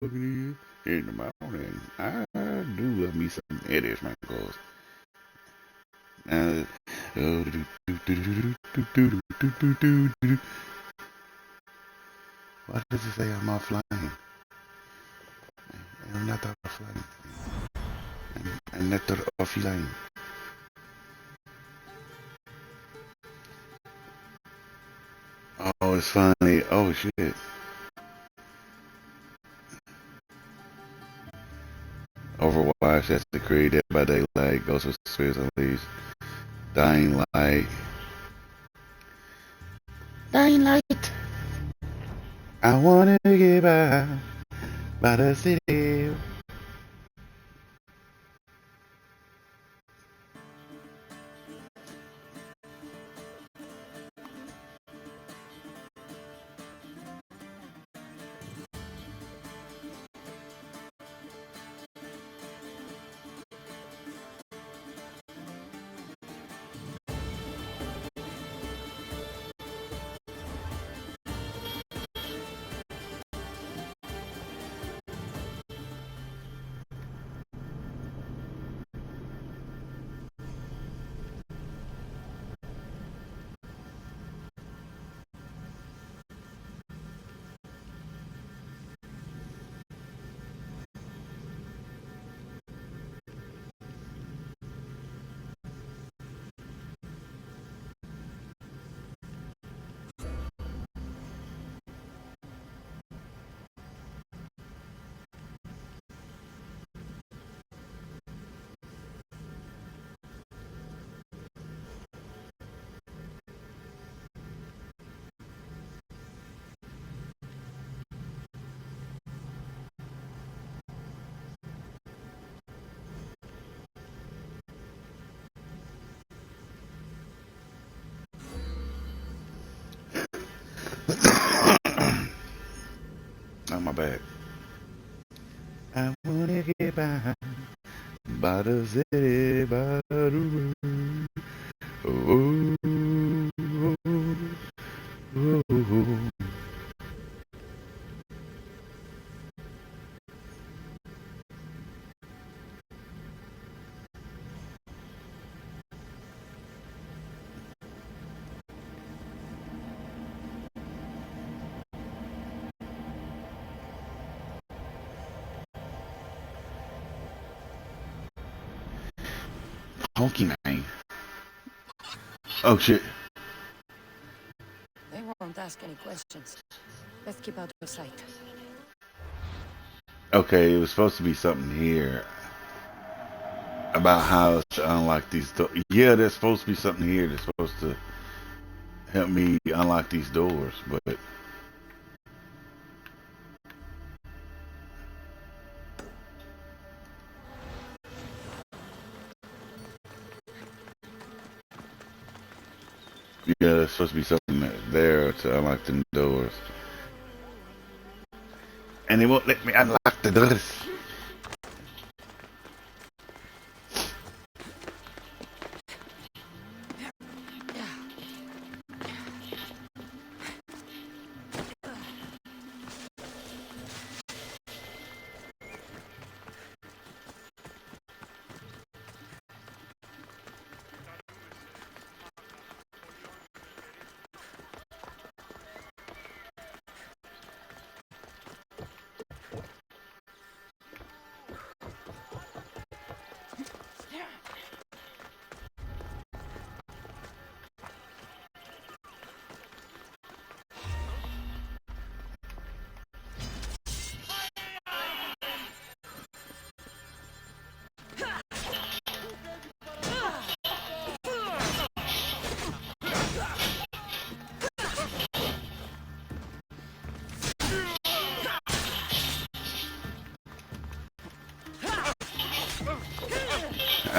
in the morning. I do love me some Eddie's mangoes. Uh, Why does it say I'm offline? I'm not offline. I'm not offline. Oh, it's funny. Oh, shit. Overwatch, that's the Creed, Dead by Daylight, Ghost of Spirits Unleashed, Dying Light. Dying Light. I wanna get by the city. Oh, my bad. I wanna get by the city, by the road. Oh, oh, oh. Honky man. Oh shit. They won't ask any questions. Let's keep out of sight. Okay, it was supposed to be something here about how to unlock these doors. Yeah, there's supposed to be something here that's supposed to help me unlock these doors, but yeah, there's supposed to be something there to unlock the doors. And they won't let me unlock the doors.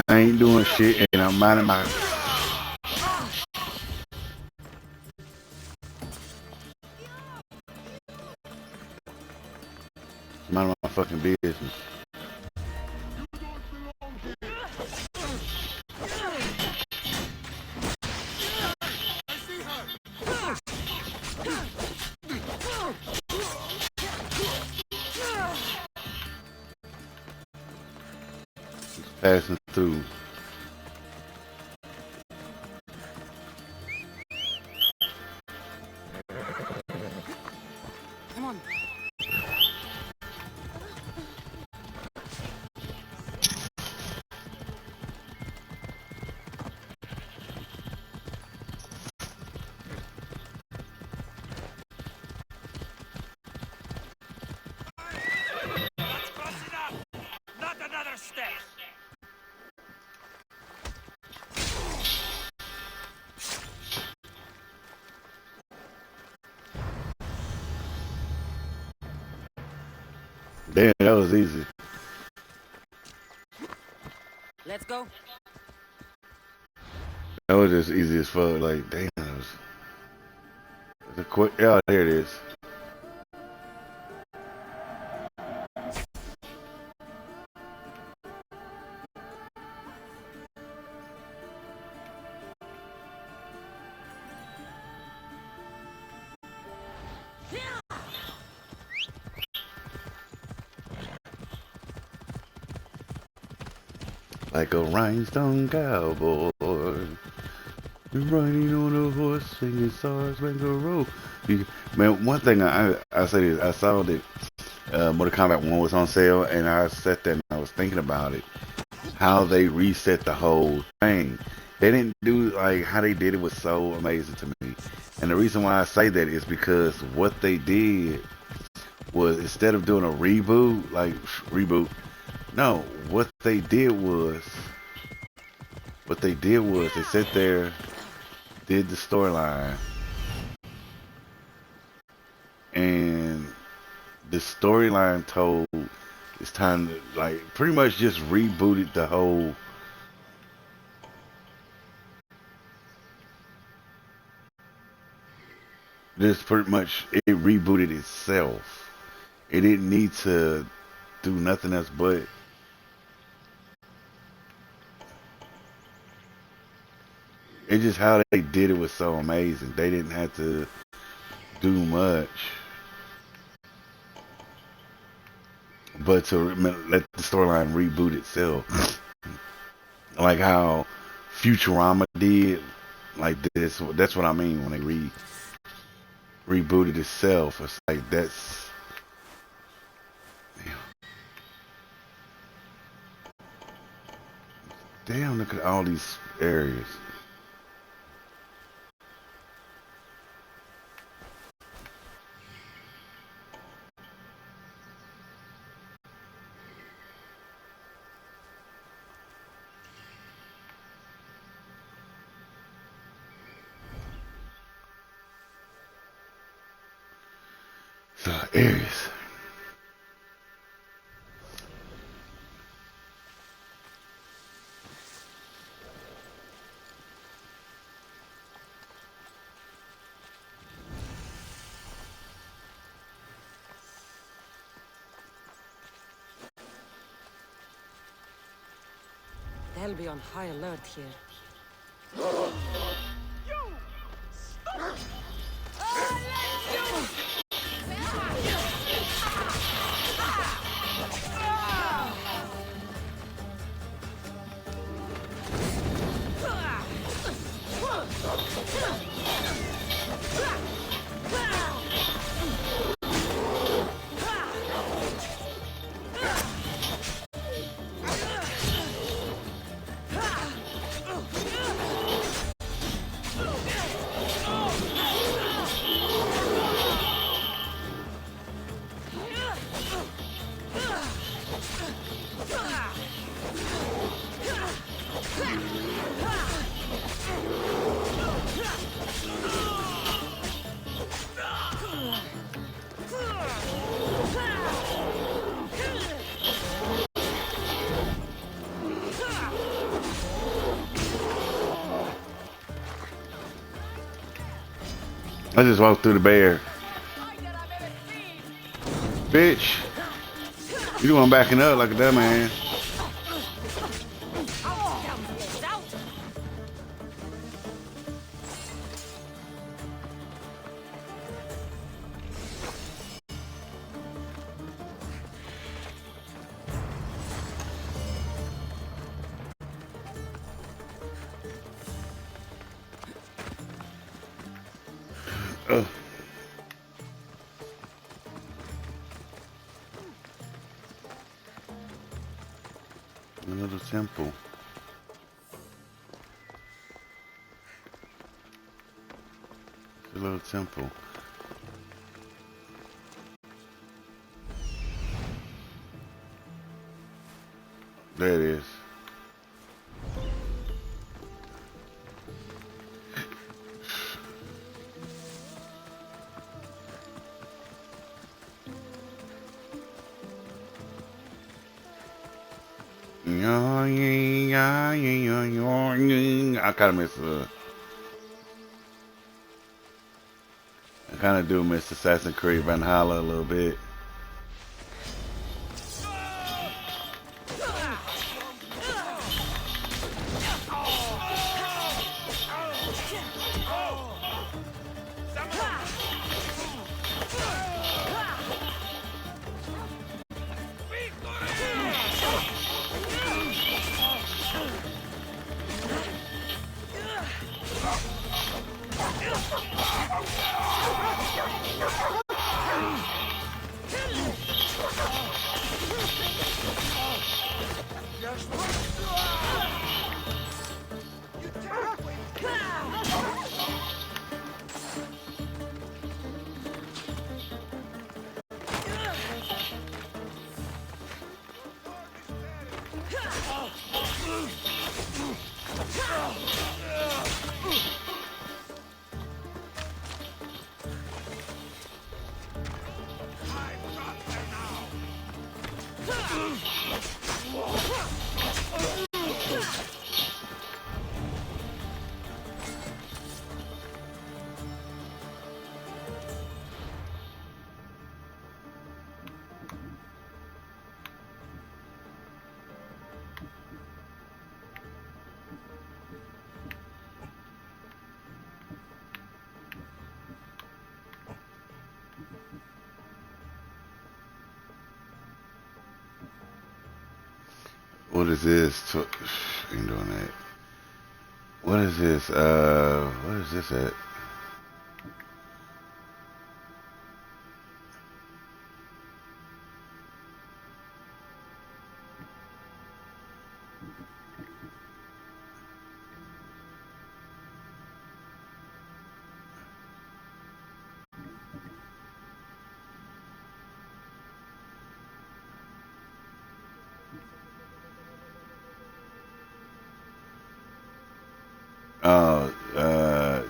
I ain't doing shit and I'm minding my fucking business. passing through. Come on. That's close enough. Not another step. Damn, that was easy. Let's go. That was just easy as fuck. Like, damn, that was a quick. Yeah, here it is. Like a rhinestone cowboy, riding on a horse, singing stars, spangled road. Man, one thing I say is I saw that Mortal Kombat 1 was on sale, and I sat there and I was thinking about it, how they reset the whole thing. They didn't do like how they did it was so amazing to me. And the reason why I say that is because what they did was instead of doing a reboot, no, what they did was they sat there, did the storyline, and the storyline told it's time to like pretty much just rebooted the whole. This pretty much it rebooted itself. It didn't need to do nothing else but it's just how they did it was so amazing. They didn't have to do much, but to let the storyline reboot itself, like how Futurama did. Like this, that's what I mean when they rebooted itself. It's like that's damn. Look at all these areas. So areas. They'll be on high alert here. I just walked through the bear. Bitch. You the one backing up like a dumbass. Ugh. A little temple. A little temple. There it is. I kind of miss I kind of do miss Assassin's Creed Valhalla a little bit. What is this? Ain't doing that. What is this? What is this at?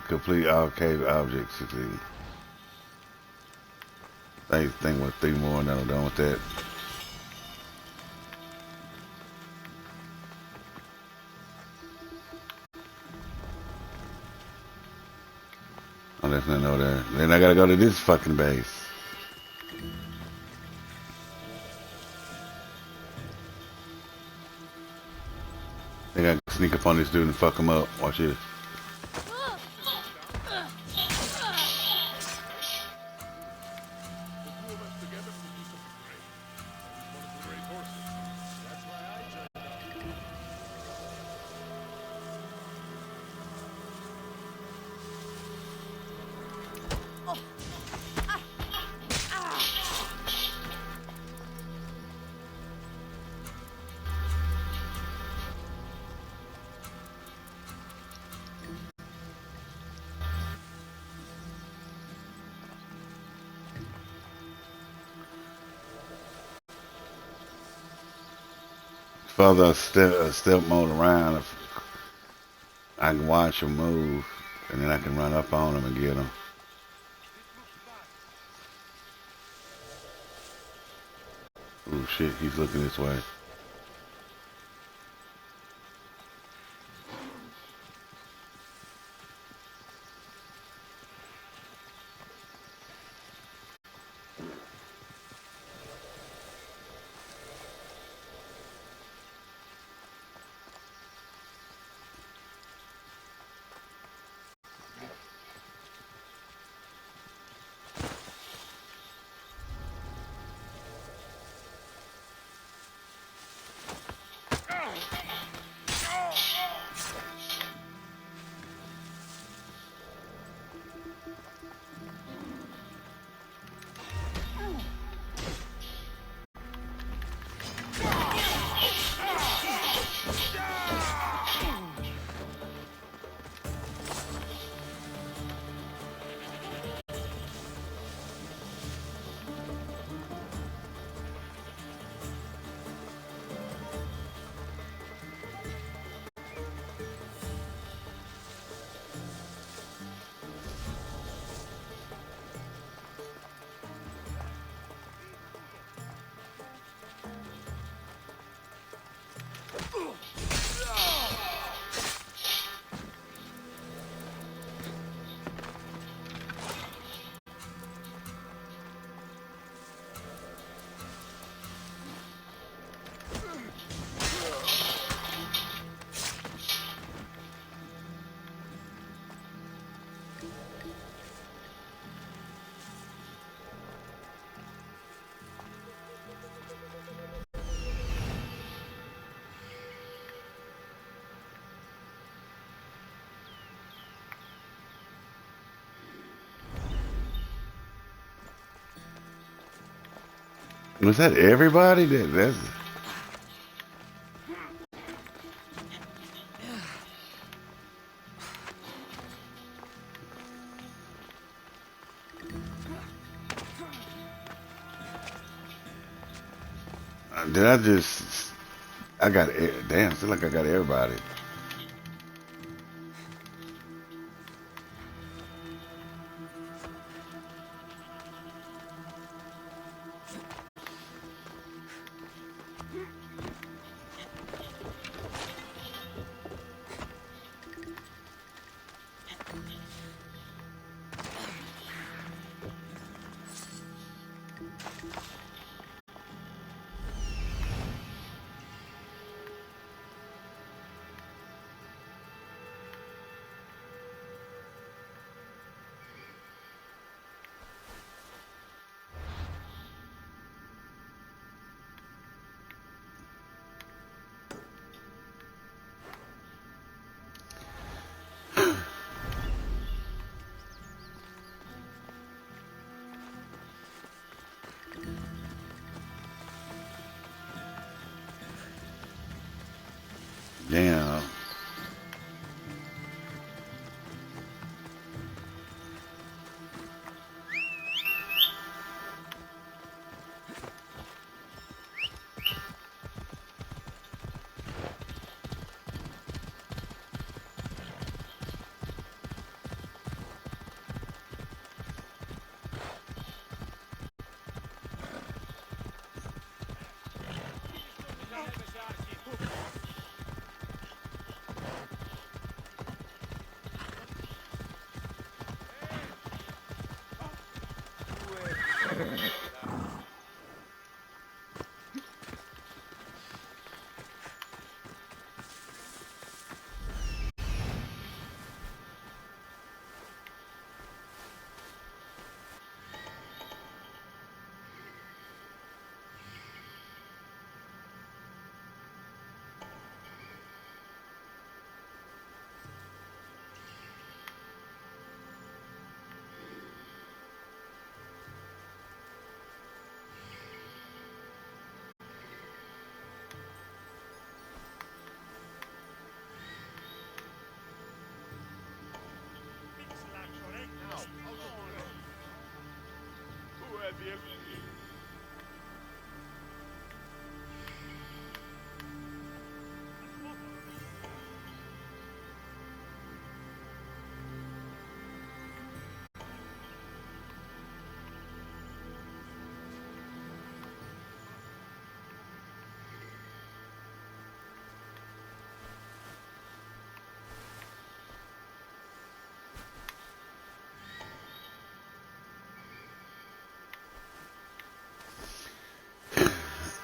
Complete all cave objects. I think with 3 more and then I'm done with that. Oh, there's nothing over there. Then I gotta go to this fucking base. They gotta sneak up on this dude and fuck him up. Watch this. Further step mode around, if I can watch him move, and then I can run up on him and get him. Oh shit, he's looking this way. Was that everybody? That's did I just? I got damn. Feel like I got everybody. Damn.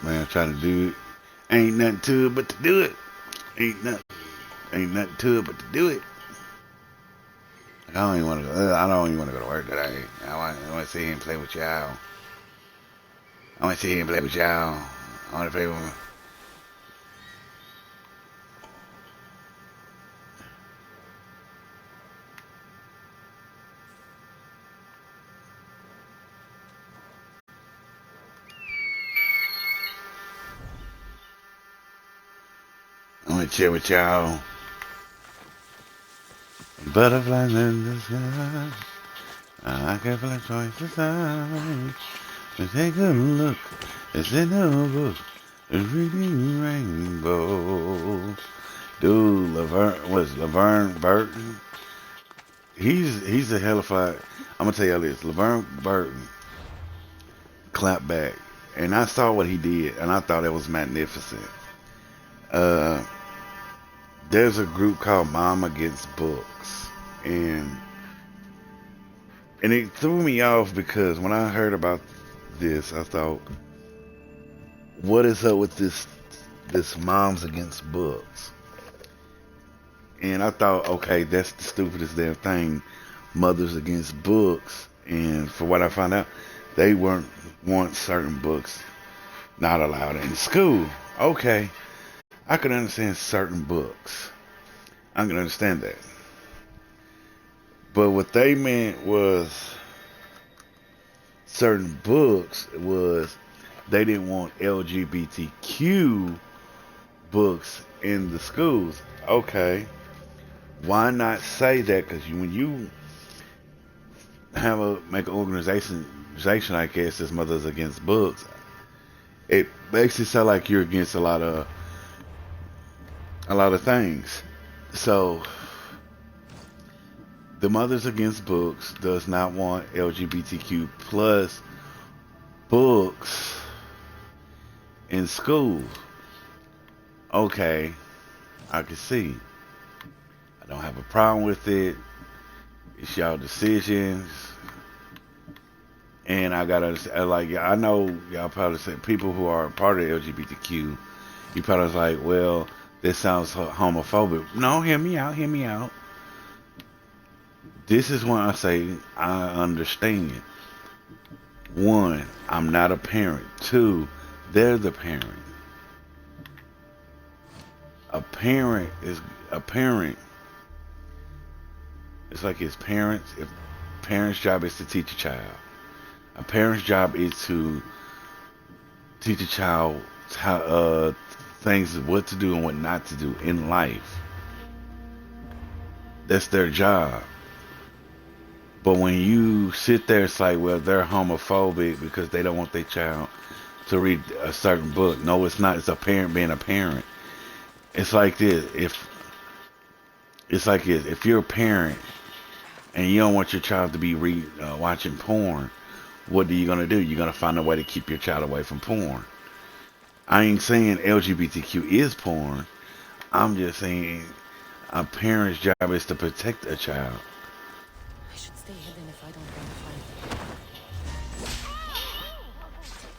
Man, trying to do it. Ain't nothing to it but to do it. Ain't nothing to it but to do it. I don't even want to go. I don't even want to go to work today. I want to sit here and play with y'all. I want to sit here and play with y'all. I want to play with. I want to chill with y'all. Butterflies in the sky. I can fly twice the size. Let's take a look. It's in the book. It's reading rainbow. Dude, Laverne Burton? He's a hellified. I'm gonna tell y'all this. Laverne Burton clapped back, and I saw what he did, and I thought it was magnificent. Uh, there's a group called Mom Against Books, and it threw me off because when I heard about this, I thought, what is up with this Moms Against Books? And I thought, okay, that's the stupidest damn thing, Mothers Against Books. And for what I found out, they want certain books not allowed in school. Okay, I could understand certain books. I can understand that. But what they meant was certain books was they didn't want LGBTQ books in the schools. Okay, why not say that? Because when you have a make an organization, I guess, as Mothers Against Books, it makes it sound like you're against a lot of things. So the Mothers Against Books does not want LGBTQ plus books in school. Okay, I can see. I don't have a problem with it. It's y'all decisions. And I gotta understand, like, I know y'all probably say people who are part of LGBTQ, you probably was like, well, this sounds homophobic. No, hear me out, hear me out. This is when I say I understand. One, I'm not a parent. Two, they're the parent. A parent is a parent. It's like his parents. If parents' job is to teach a child, a parent's job is to teach a child how things, what to do and what not to do in life. That's their job. But when you sit there, it's like, well, they're homophobic because they don't want their child to read a certain book. No, it's not. It's a parent being a parent. It's like this. If you're a parent and you don't want your child to be watching porn, what are you gonna do? You're gonna find a way to keep your child away from porn. I ain't saying LGBTQ is porn. I'm just saying a parent's job is to protect a child. I should stay hidden if I don't want to fight.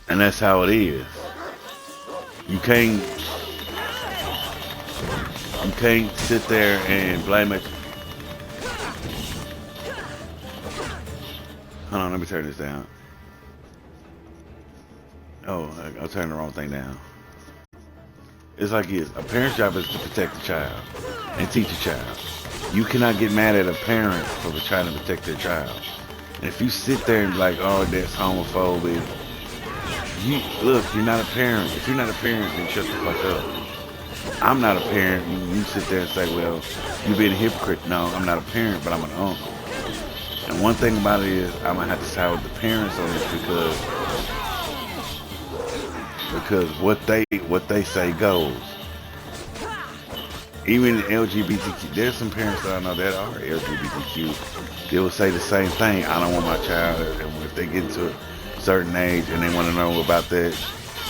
And that's how it is. You can't sit there and blame it. Hold on, let me turn this down. Oh, I'll turn the wrong thing down. It's like this. A parent's job is to protect the child and teach a child. You cannot get mad at a parent for trying to protect their child. And if you sit there and be like, oh, that's homophobic, look, you're not a parent. If you're not a parent, then shut the fuck up. I'm not a parent. You sit there and say, well, you're being a hypocrite. No, I'm not a parent, but I'm an uncle. And one thing about it is, I'm gonna have to side with the parents on this because what they say goes. Even in LGBTQ, there's some parents that I know that are LGBTQ. They will say the same thing. I don't want my child, and if they get to a certain age and they want to know about that,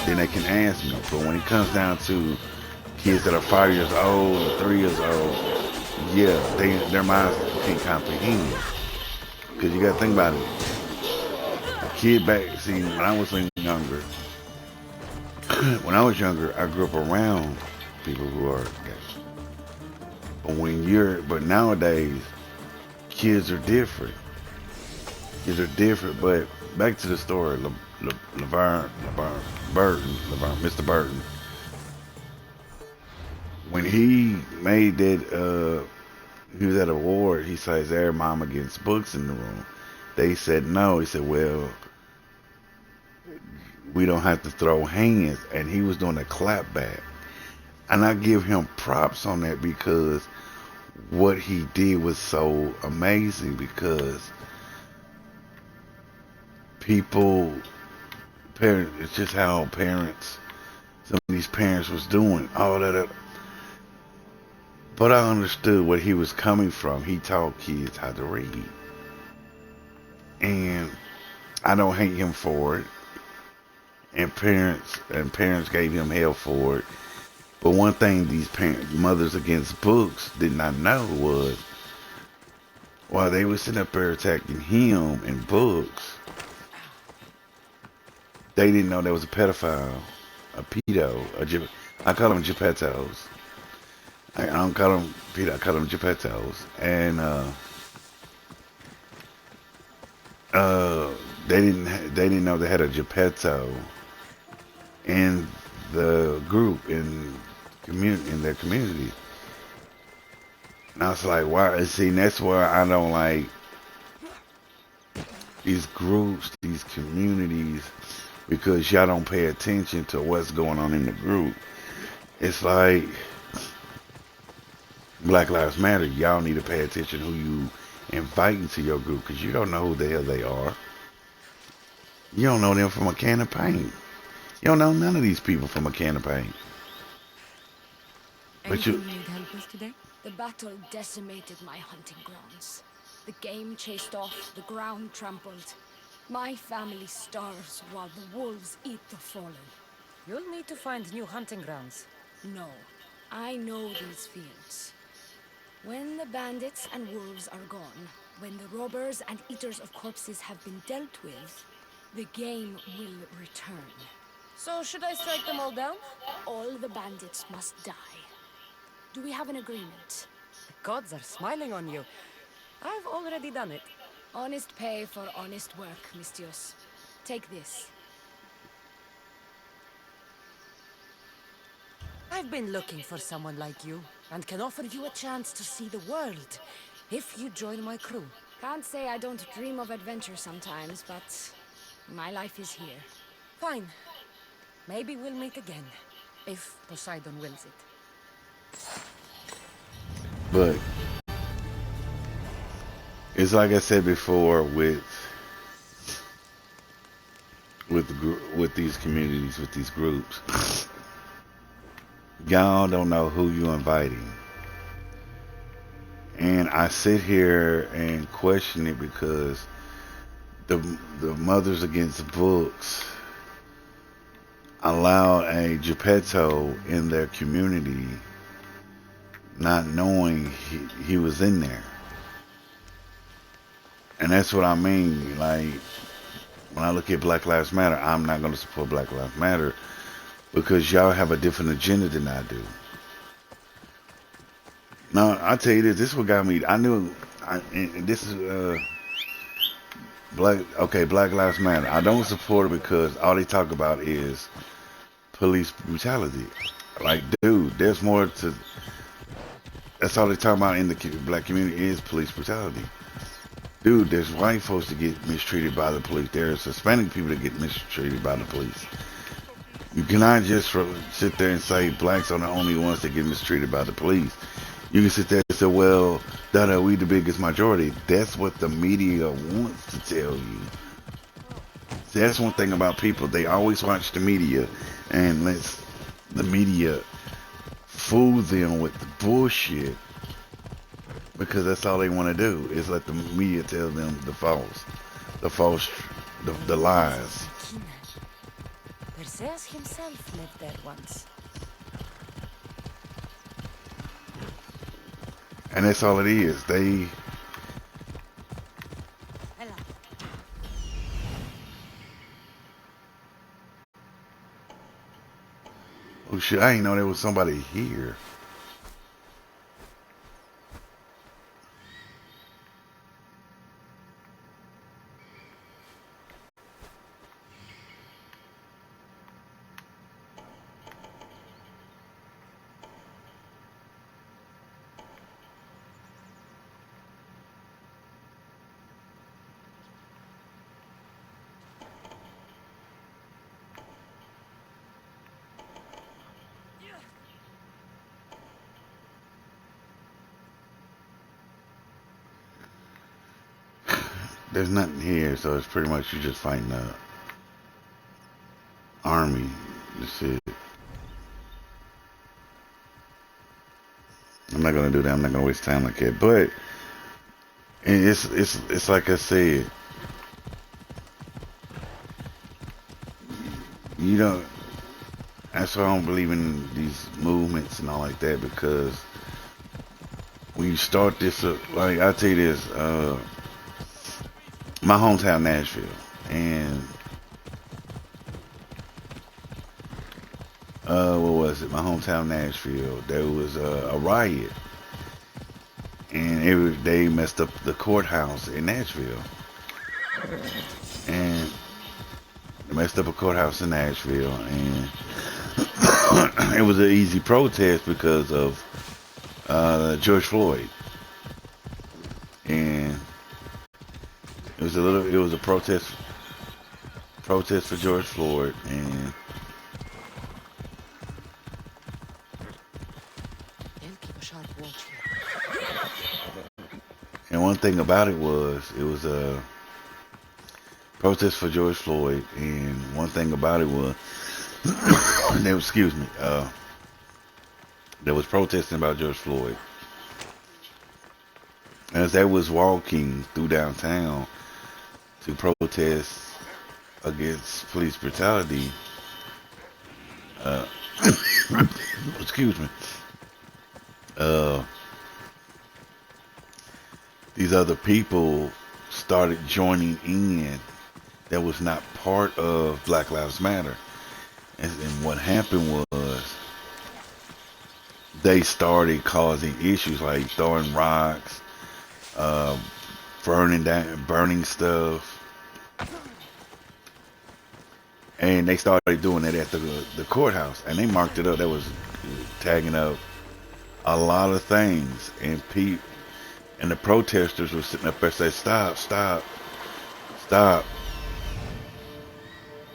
then they can ask me. But when it comes down to kids that are 5 years old or 3 years old, yeah, their minds can't comprehend. Because you got to think about it. A kid when I was younger, I grew up around people who are gay. But nowadays, kids are different. But back to the story, Mr. Burton. When he made that, he was at an award, he says, "Their mom against books in the room." They said no. He said, well, we don't have to throw hands. And he was doing a clap back. And I give him props on that because what he did was so amazing, because it's just how some of these parents was doing all that. But I understood where he was coming from. He taught kids how to read. And I don't hate him for it. And parents gave him hell for it. But one thing these Mothers Against Books did not know was, while they were sitting up there attacking him in books, they didn't know there was a pedophile, a pedo, I call them Geppettos. I don't call them pedo, I call them Geppettos. And they didn't know they had a Geppetto in the group, in their community. And I was like, why? See, that's where I don't like these groups, these communities because y'all don't pay attention to what's going on in the group. It's like Black Lives Matter. Y'all need to pay attention who you inviting to your group because you don't know who the hell they are. You don't know them from a can of paint. You don't know none of these people from a can of paint. But Anything you, you need help with today? The battle decimated my hunting grounds. The game chased off, the ground trampled. My family starves while the wolves eat the fallen. You'll need to find new hunting grounds. No, I know these fields. When the bandits and wolves are gone, when the robbers and eaters of corpses have been dealt with, the game will return. So should I strike them all down? All the bandits must die. Do we have an agreement? The gods are smiling on you. I've already done it. Honest pay for honest work, Mistios. Take this. I've been looking for someone like you, and can offer you a chance to see the world, if you join my crew. Can't say I don't dream of adventure sometimes, but my life is here. Fine. Maybe we'll meet again, if Poseidon wills it. but it's like I said before with these communities, with these groups. Y'all don't know who you inviting. And I sit here and question it because the Mothers Against Books allow a Geppetto in their community not knowing he was in there. And that's what I mean. Like, when I look at Black Lives Matter, I'm not going to support Black Lives Matter because y'all have a different agenda than I do. Now, I'll tell you this is what got me. And this is, Black Lives Matter. I don't support it because all they talk about is police brutality. Like, dude, there's more to, that's all they talk about in the black community is police brutality. Dude, there's white folks that get mistreated by the police. There's Hispanic people that get mistreated by the police. You cannot just sit there and say blacks are the only ones that get mistreated by the police. You can sit there and say, well, that we the biggest majority. That's what the media wants to tell you. See, that's one thing about people. They always watch the media and let the media fool them with the bullshit because that's all they want to do is let the media tell them the lies. Perseus himself lived there once. And that's all it is. Oh shit, I didn't know there was somebody here. There's nothing here, so it's pretty much you just fighting the army. That's it. I'm not gonna do that. I'm not gonna waste time like that. But it's like I said. You know, that's why I don't believe in these movements and all like that because when you start this, like I tell you this, my hometown Nashville, and what was it? My hometown Nashville. There was a riot, and they messed up the courthouse in Nashville, and they messed up a courthouse in Nashville, and it was an easy protest because of George Floyd, and it was a protest protest for George Floyd, They'll keep a sharp watch and one thing about it was a protest for George Floyd, and one thing about it was they excuse me, there was protesting about George Floyd. As they was walking through downtown to protest against police brutality, uh, excuse me, uh, these other people started joining in that was not part of Black Lives Matter. And what happened was they started causing issues like throwing rocks, burning stuff, and they started doing it at the courthouse. And they marked it up. That was tagging up a lot of things, and the protesters were sitting up there saying, "Stop, stop, stop."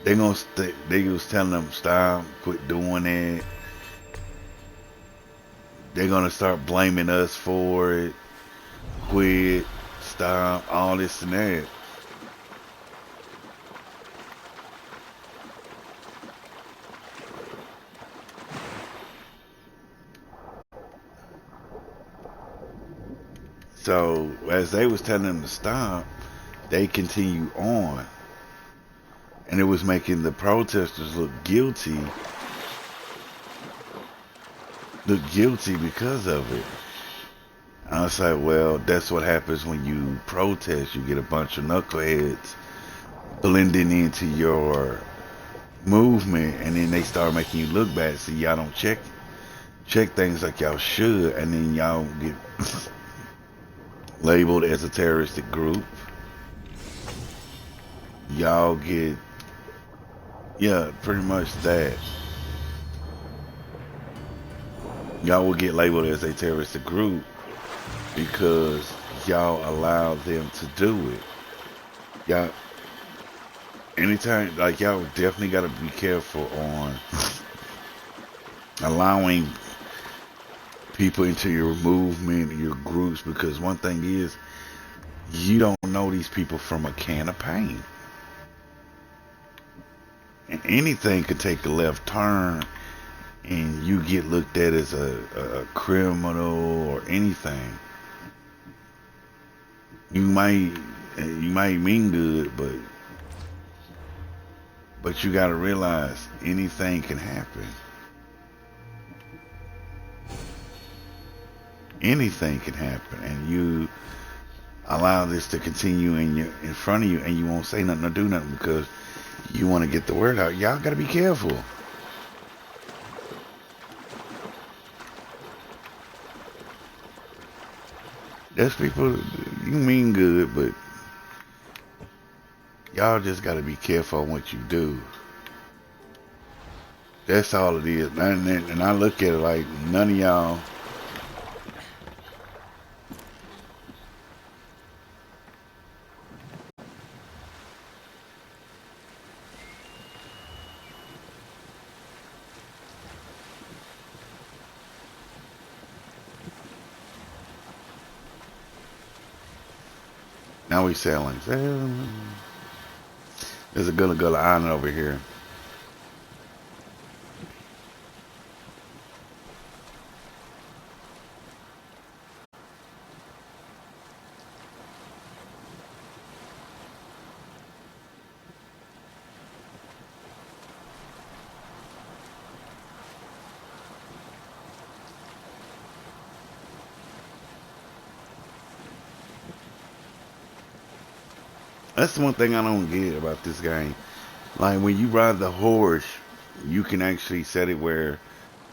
They was telling them, "Stop, quit doing it." They're gonna start blaming us for it. Quit, stop, all this and that. So as they was telling them to stop, they continue on, and it was making the protesters look guilty because of it. And I was like, well, that's what happens when you protest. You get a bunch of knuckleheads blending into your movement, and then they start making you look bad. See, y'all don't check things like y'all should, and then y'all get labeled as a terroristic group. Y'all get, yeah, pretty much that. Y'all will get labeled as a terroristic group because y'all allow them to do it. Y'all, anytime, like, y'all definitely got to be careful on allowing people into your movement, your groups, because one thing is, you don't know these people from a can of paint. And anything could take a left turn and you get looked at as a criminal or anything. You might mean good, but you got to realize anything can happen. Anything can happen, and you allow this to continue in front of you, and you won't say nothing or do nothing because you want to get the word out. Y'all got to be careful. There's people, you mean good, but y'all just got to be careful on what you do. That's all it is. And I look at it like none of y'all now we selling. There's a Gullah Island over here. That's the one thing I don't get about this game. Like when you ride the horse, you can actually set it where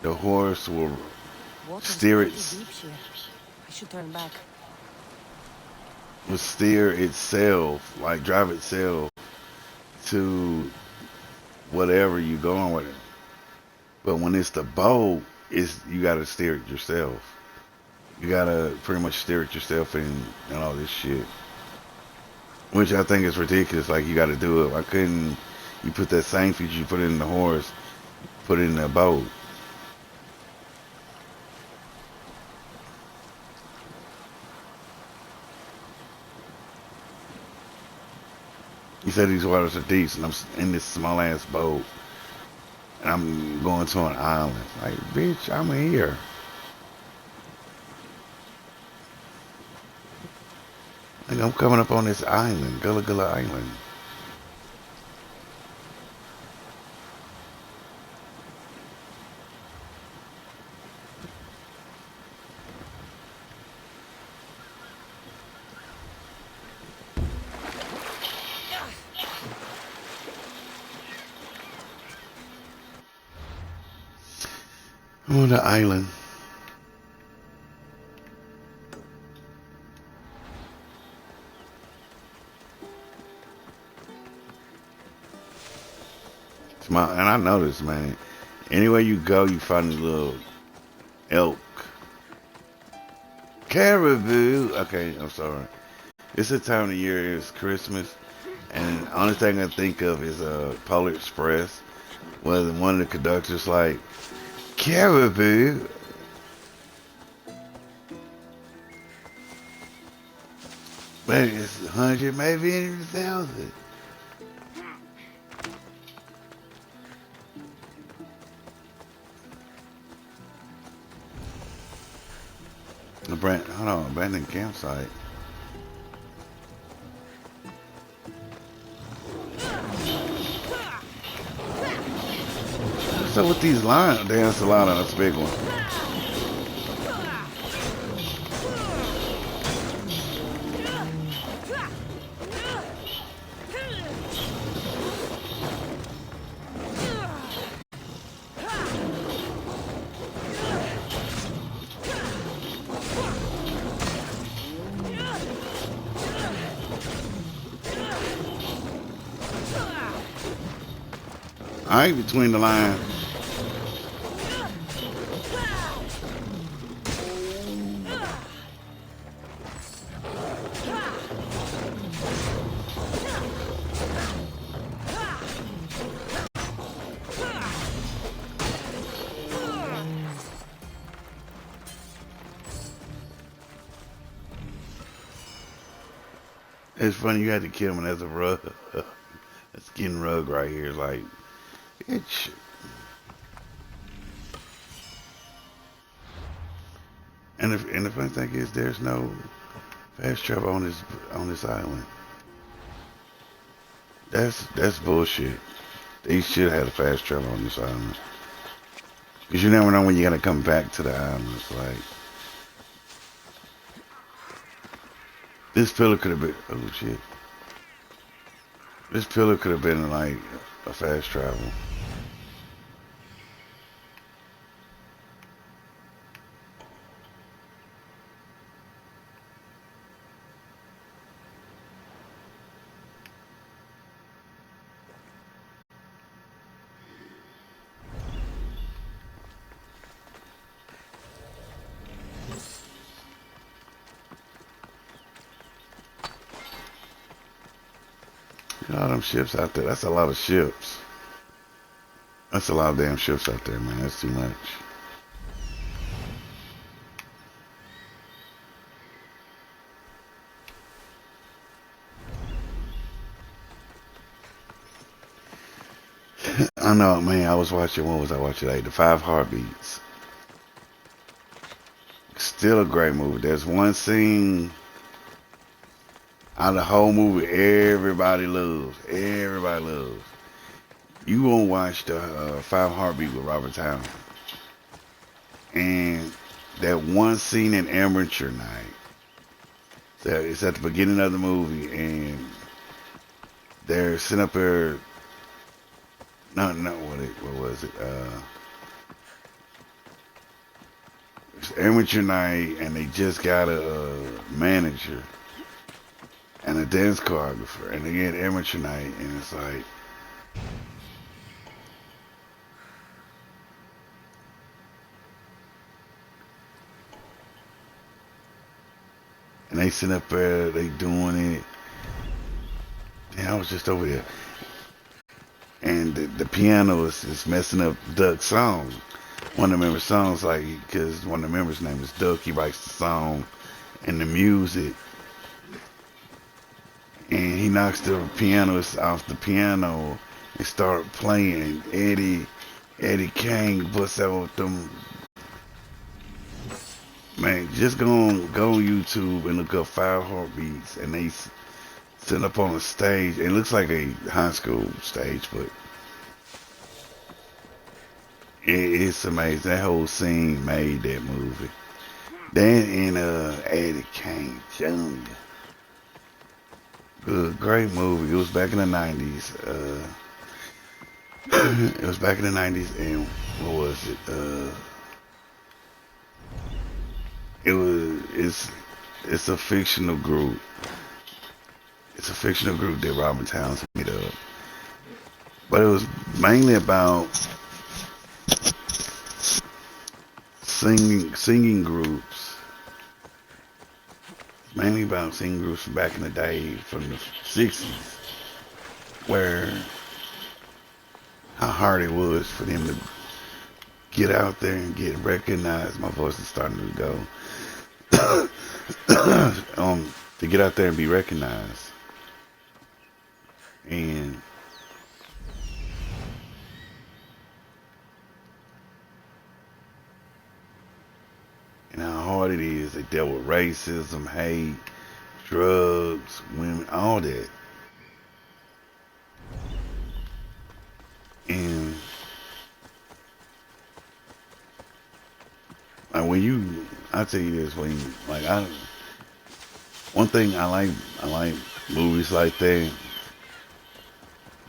the horse will steer pretty its deep here. I should turn back. will steer itself, like drive itself to whatever you going with it. But when it's the boat, you gotta steer it yourself. You gotta pretty much steer it yourself and all this shit. Which I think is ridiculous. Like, you gotta do it. Why couldn't You put that same feature you put in the horse, put it in the boat. He said these waters are deep, and I'm in this small ass boat, and I'm going to an island. Like, bitch, I'm here. Like, I'm coming up on this island, Gullah Gullah Island. I'm on the island. And I noticed, man, anywhere you go, you find a little elk. Caribou. Okay, I'm sorry. It's the time of the year, it's Christmas. And the only thing I think of is Polar Express, where one of the conductors like, caribou. Maybe it's 100, maybe even 1,000. Hold on, abandoned campsite. What's up with these lions? Damn, that's a lot of that's a big one. I ain't between the lines. It's funny you had to kill him as a rug. A skin rug right here, like bitch. And the funny thing is, there's no fast travel on this island. That's bullshit. They should have had a fast travel on this island. Cause you never know when you're gonna come back to the island. It's like this pillar could have been. Oh shit. This pillar could have been like a fast travel. You know all them ships out there. That's a lot of ships. That's a lot of damn ships out there, man. That's too much. I know, man. I was watching. What was I watching? Like the Five Heartbeats. Still a great movie. There's one scene out of the whole movie everybody loves. Everybody loves. You won't watch the Five Heartbeat with Robert Townsend. And that one scene in Amateur Night. So it's at the beginning of the movie, and they're sitting up there. Not what was it? It's Amateur Night, and they just got a manager and a dance choreographer, and they get Amateur Night, and it's like, and they sit up there, they doing it, and I was just over there. and the piano is messing up Duck's song. One of the members' songs, like, because one of the members' name is Duck, he writes the song and the music, and he knocks the pianist off the piano and start playing. Eddie Kane busts out with them. Man, just go on YouTube and look up Five Heartbeats, and they sit up on a stage. It looks like a high school stage, but it's amazing. That whole scene made that movie. Then in Eddie Kane Jr. Good, great movie. It was back in the 90s. It was back in the 90s, and what was it? It's a fictional group. It's a fictional group that Robin Townsend made up. But it was mainly about singing groups. Mainly about singing groups from back in the day, from the 60s, where how hard it was for them to get out there and get recognized. My voice is starting to go. To get out there and be recognized. And how hard it is. They dealt with racism, hate, drugs, women, all that. And like I tell you this, one thing I like movies like that,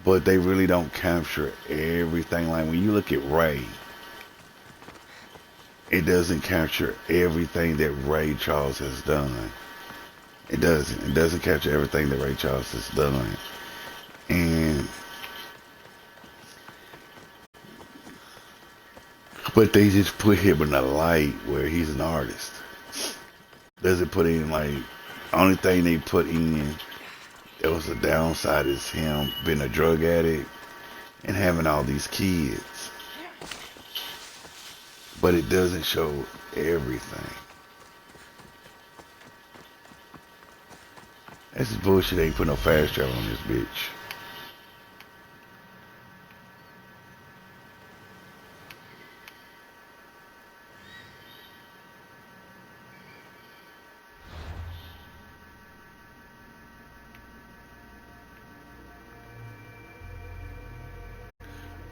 but they really don't capture everything. Like when you look at Ray, it doesn't capture everything that Ray Charles has done. It doesn't. It doesn't capture everything that Ray Charles has done. But they just put him in a light where he's an artist. Doesn't put in only thing they put in that was a downside is him being a drug addict and having all these kids. But it doesn't show everything. That's just bullshit. They ain't put no fast travel on this bitch.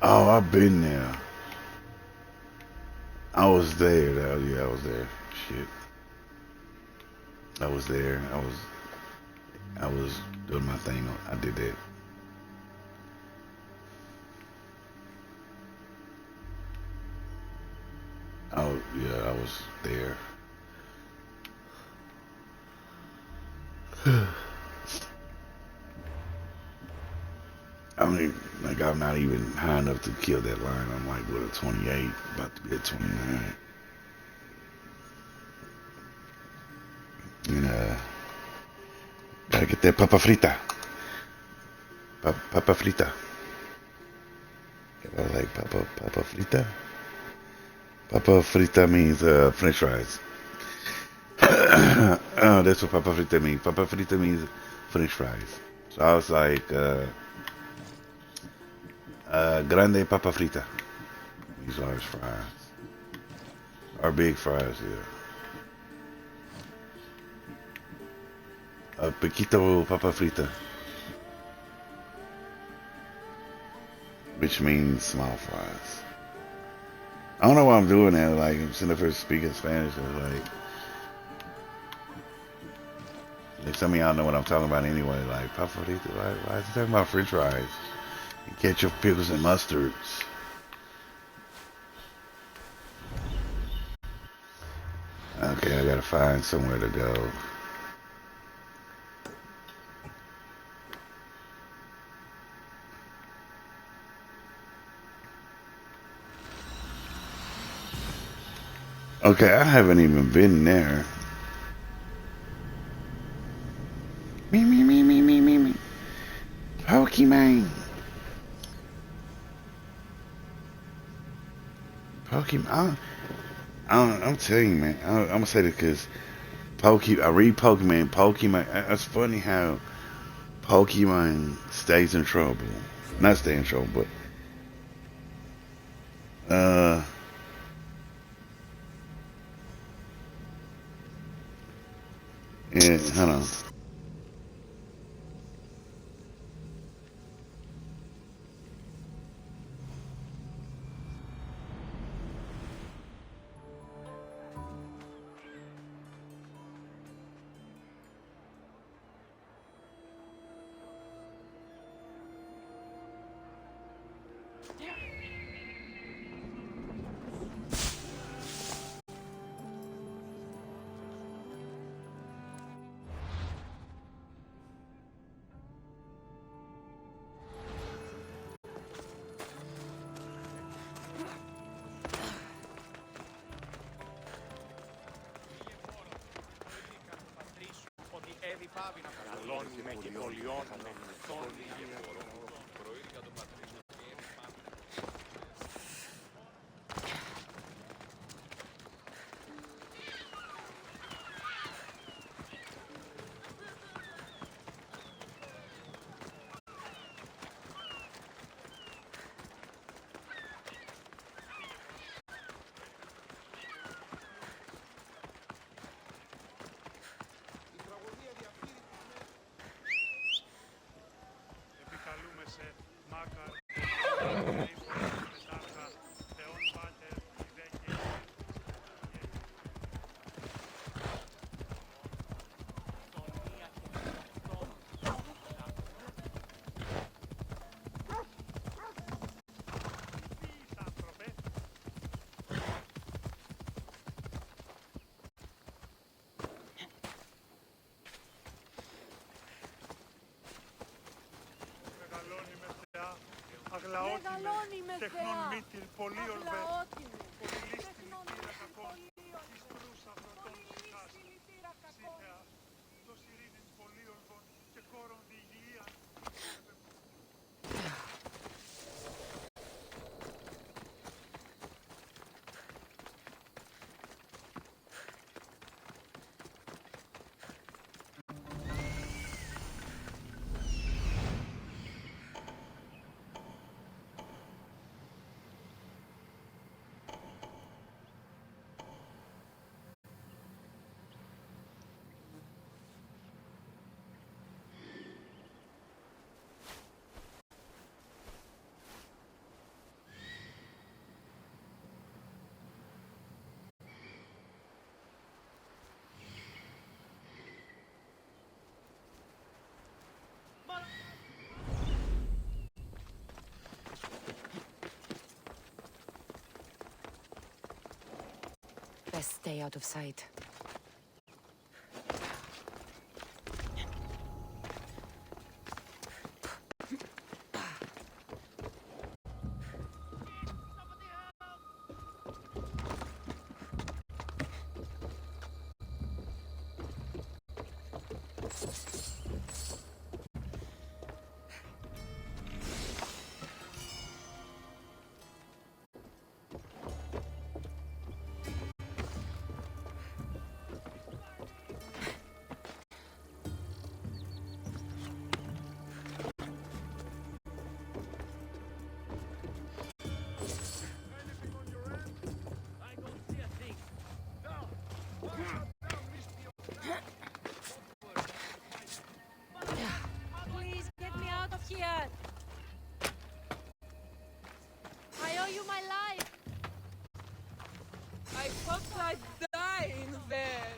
Oh, I've been there. I was there. Yeah, I was there. Shit. I was there. I was doing my thing. I did that. Oh, yeah, I was there. I mean, I'm not even high enough to kill that line. I'm with a 28, about to be at 29. And, gotta get that papa frita. Papa frita. I like papa frita. Papa frita means, French fries. Oh, that's what papa frita means. Papa frita means French fries. So I was like, grande papa frita. These large fries. Or big fries, yeah. Pequito papa frita. Which means small fries. I don't know why I'm doing that. I'm sitting up here speaking Spanish. Some of y'all know what I'm talking about anyway. Papa frita. Why is he talking about French fries? Ketchup, pickles, and mustards. Okay, I gotta find somewhere to go. Okay, I haven't even been there. Me. Pokemon. Pokemon. I'm telling you, man. I'm gonna say this because I read Pokemon. Pokemon. It's funny how Pokemon stays in trouble. Not stay in trouble, but yeah. Hold on. Καλώνουμε και πολιώνουμε τον επικαλούμε σε Μάκαρ, Μετάρχα, Θεόν Πάτερ, Ιδέκη, άνθρωποι. Μεγαλώνει με θεά, αγλαότιμε, τεχνών μύτιλ, πολύ ορβέ, πολυλίστη μητήρα κακών, εις κρούσα πρωτών ψυχάς, σύθεα, το σιρήνιν πολύ ορβών και κόρον διηγλία. Best stay out of sight. Please get me out of here. I owe you my life. I thought I'd die in there.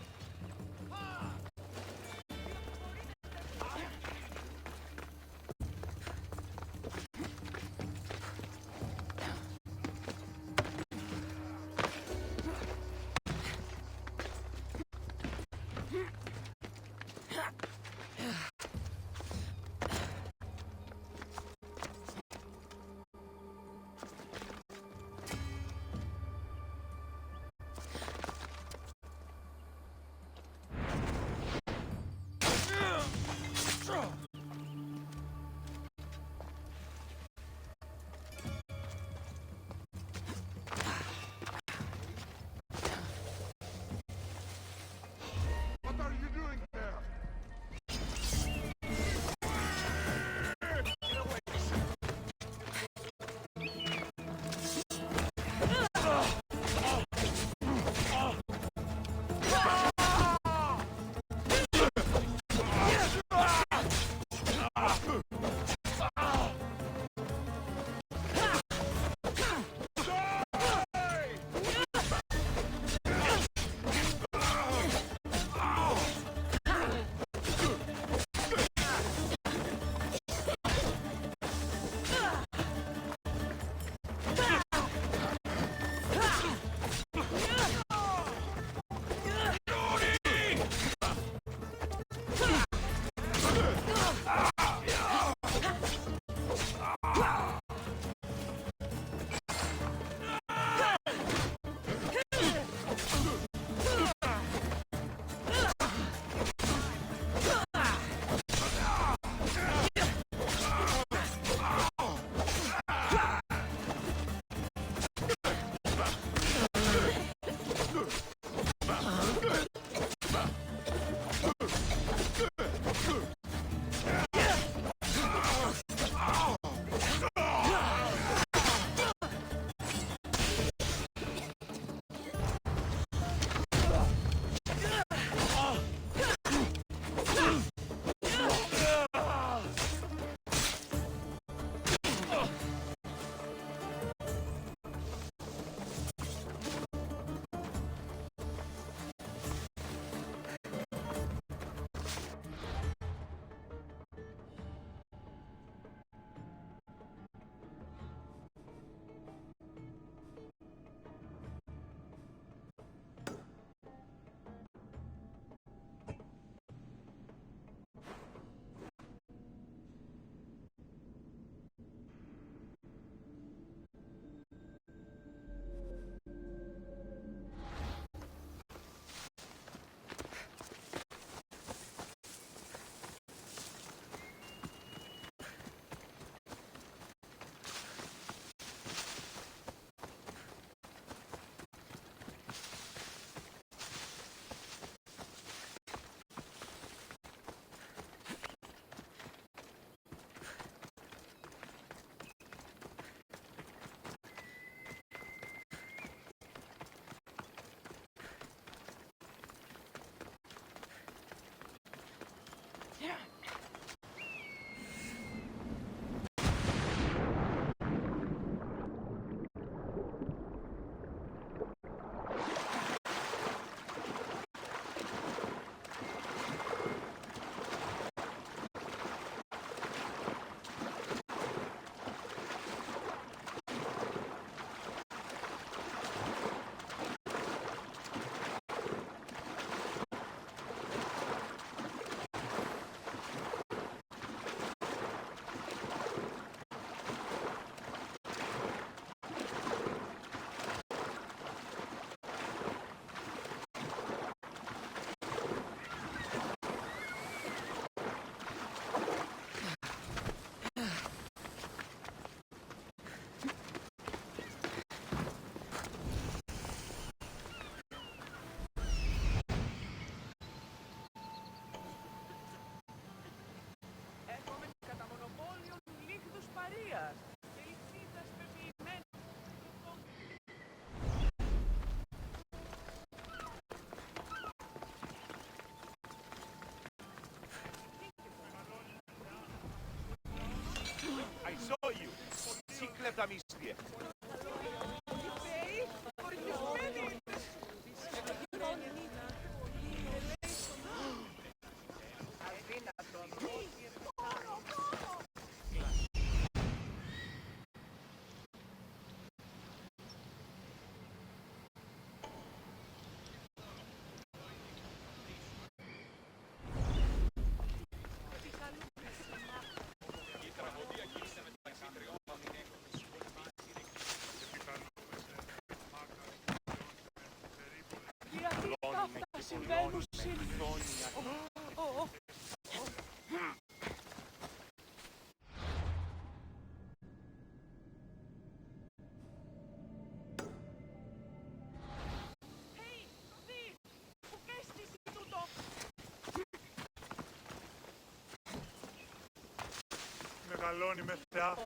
Μεγαλώνει με θεά,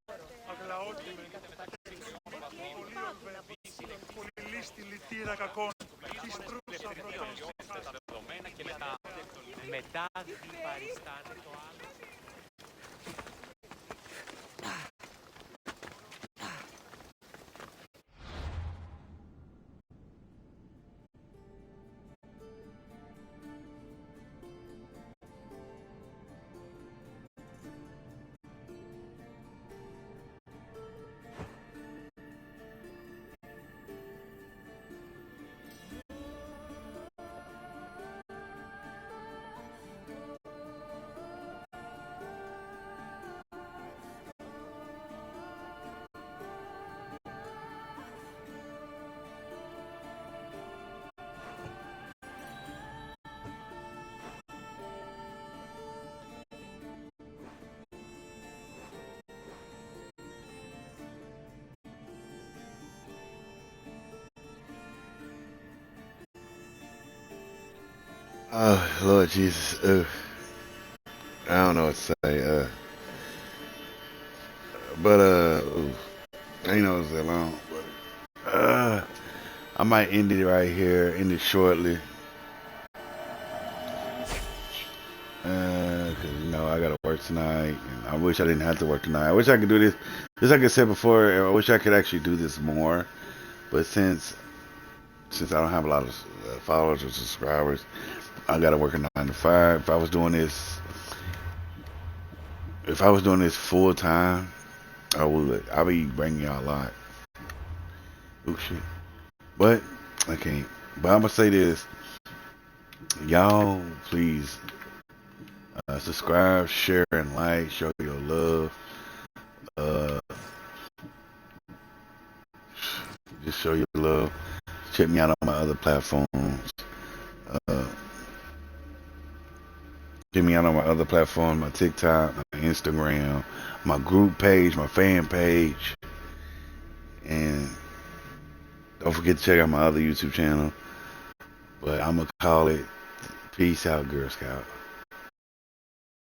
αγλαώτη με, πολύ ορβέ, πολύ λίστη λυτήρα κακών, τη στρούσα πρωτών. Τα δεδομένα και μετά παριστάνε το άλλο. Oh, Lord Jesus. I don't know what to say. I ain't know it was that long. But, I might end it right here, end it shortly. Cause I gotta work tonight, and I wish I didn't have to work tonight. I wish I could do this. Just like I said before, I wish I could actually do this more. But since I don't have a lot of followers or subscribers, I gotta work a 9 to 5. If I was doing this full time, I would. I'll be bringing y'all a lot. Oh shit! But I can't. But I'm gonna say this, y'all. Please subscribe, share, and like. Show your love. Just show your love. Check me out on my other platforms. Check me out on my other platforms, my TikTok, my Instagram, my group page, my fan page. And don't forget to check out my other YouTube channel. But I'm going to call it Peace Out, Girl Scout.